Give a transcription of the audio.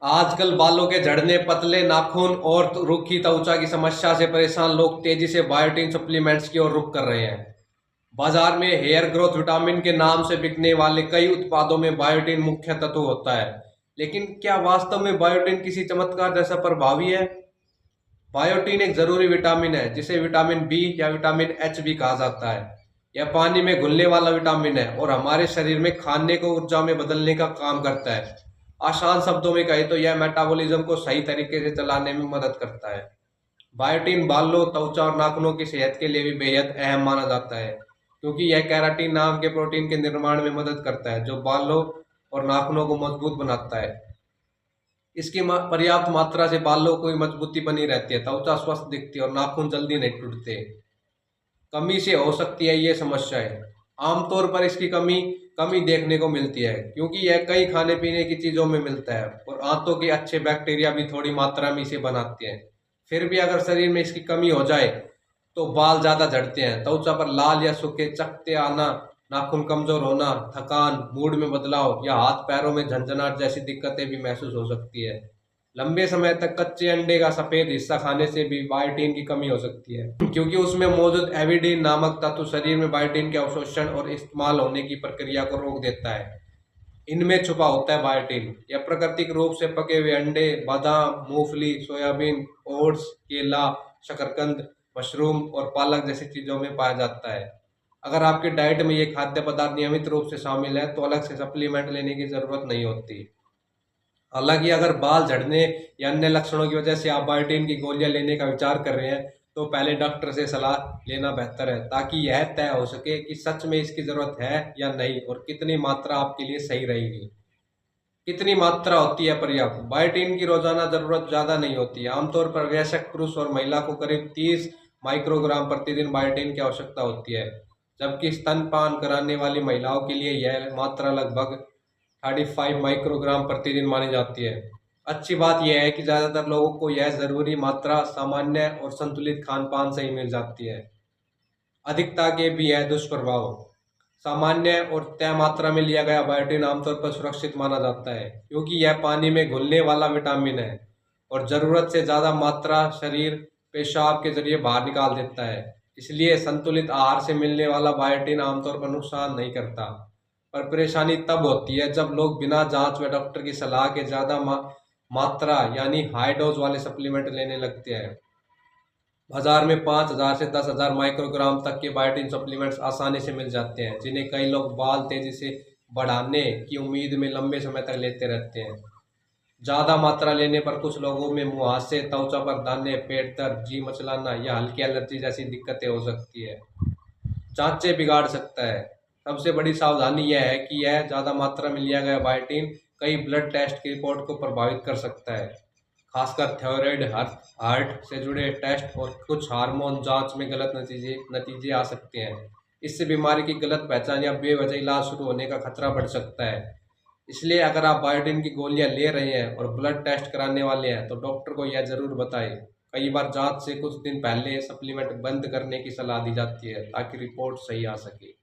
आजकल बालों के झड़ने, पतले नाखून और रूखी त्वचा की समस्या से परेशान लोग तेजी से बायोटिन सप्लीमेंट्स की ओर रुख कर रहे हैं। बाजार में हेयर ग्रोथ विटामिन के नाम से बिकने वाले कई उत्पादों में बायोटिन मुख्य तत्व होता है, लेकिन क्या वास्तव में बायोटिन किसी चमत्कार जैसा प्रभावी है? बायोटिन एक जरूरी विटामिन है जिसे विटामिन बी या विटामिन एच भी कहा जाता है। यह पानी में घुलने वाला विटामिन है और हमारे शरीर में खाने को ऊर्जा में बदलने का काम करता है। आसान शब्दों में कहें तो यह मेटाबॉलिज्म को सही तरीके से चलाने में मदद करता है। बायोटिन बालों, त्वचा और नाखूनों की सेहत के लिए भी बेहद अहम माना जाता है, क्योंकि यह केराटिन नाम के प्रोटीन के निर्माण में मदद करता है जो बालों और नाखूनों को मजबूत बनाता है। इसकी पर्याप्त मात्रा से बालों को मजबूती बनी रहती है, त्वचा स्वस्थ दिखती है और नाखून जल्दी नहीं टूटते। कमी से हो सकती है ये समस्याएं। आमतौर पर इसकी कमी देखने को मिलती है, क्योंकि यह कई खाने पीने की चीज़ों में मिलता है और आंतों के अच्छे बैक्टीरिया भी थोड़ी मात्रा में इसे बनाते हैं। फिर भी अगर शरीर में इसकी कमी हो जाए तो बाल ज़्यादा झड़ते हैं, त्वचा पर लाल या सूखे चकत्ते आना, नाखून कमजोर होना, थकान, मूड में बदलाव या हाथ पैरों में झंझनाहट जैसी दिक्कतें भी महसूस हो सकती है। लंबे समय तक कच्चे अंडे का सफेद हिस्सा खाने से भी बायोटिन की कमी हो सकती है, क्योंकि उसमें मौजूद एविडिन नामक तत्व शरीर में बायोटिन के अवशोषण और इस्तेमाल होने की प्रक्रिया को रोक देता है। इनमें छुपा होता है बायोटिन। यह प्राकृतिक रूप से पके हुए अंडे, बादाम, मूंगफली, सोयाबीन, ओट्स, केला, शकरकंद, मशरूम और पालक जैसी चीजों में पाया जाता है। अगर आपकी डाइट में ये खाद्य पदार्थ नियमित रूप से शामिल है तो अलग से सप्लीमेंट लेने की जरूरत नहीं होती। हालांकि अगर बाल झड़ने या अन्य लक्षणों की वजह से आप बायोटिन की गोलियां लेने का विचार कर रहे हैं तो पहले डॉक्टर से सलाह लेना बेहतर है, ताकि यह तय हो सके कि सच में इसकी जरूरत है या नहीं और कितनी मात्रा आपके लिए सही रहेगी। कितनी मात्रा होती है पर्याप्त? बायोटिन की रोजाना जरूरत ज़्यादा नहीं होती है। आमतौर पर वयस्क पुरुष और महिला को करीब 30 माइक्रोग्राम प्रतिदिन बायोटिन की आवश्यकता होती है, जबकि स्तनपान कराने वाली महिलाओं के लिए यह मात्रा लगभग 35 माइक्रोग्राम प्रतिदिन मानी जाती है। अच्छी बात यह है कि ज़्यादातर लोगों को यह ज़रूरी मात्रा सामान्य और संतुलित खान पान से ही मिल जाती है। अधिकता के भी यह दुष्प्रभाव। सामान्य और तय मात्रा में लिया गया बायोटिन आमतौर पर सुरक्षित माना जाता है, क्योंकि यह पानी में घुलने वाला विटामिन है और ज़रूरत से ज़्यादा मात्रा शरीर पेशाब के जरिए बाहर निकाल देता है। इसलिए संतुलित आहार से मिलने वाला बायोटिन आमतौर पर नुकसान नहीं करता। पर परेशानी तब होती है जब लोग बिना जांच व डॉक्टर की सलाह के ज़्यादा मात्रा यानी हाई डोज वाले सप्लीमेंट लेने लगते हैं। बाजार में 5,000 से 10,000 माइक्रोग्राम तक के बायोटिन सप्लीमेंट्स आसानी से मिल जाते हैं, जिन्हें कई लोग बाल तेजी से बढ़ाने की उम्मीद में लंबे समय तक लेते रहते हैं। ज़्यादा मात्रा लेने पर कुछ लोगों में मुहासे, त्वचा पर दाने, पेट दर्द, जी मचलाना या हल्की एलर्जी जैसी दिक्कतें हो सकती है। जांचें बिगाड़ सकता है। सबसे बड़ी सावधानी यह है कि यह ज़्यादा मात्रा में लिया गया बायोटिन कई ब्लड टेस्ट की रिपोर्ट को प्रभावित कर सकता है, खासकर थायराइड, हार्ट से जुड़े टेस्ट और कुछ हार्मोन जांच में गलत नतीजे आ सकते हैं। इससे बीमारी की गलत पहचान या बेवजह इलाज शुरू होने का खतरा बढ़ सकता है। इसलिए अगर आप बायोटिन की गोलियां ले रहे हैं और ब्लड टेस्ट कराने वाले हैं तो डॉक्टर को यह ज़रूर बताएं। कई बार जांच से कुछ दिन पहले सप्लीमेंट बंद करने की सलाह दी जाती है ताकि रिपोर्ट सही आ सके।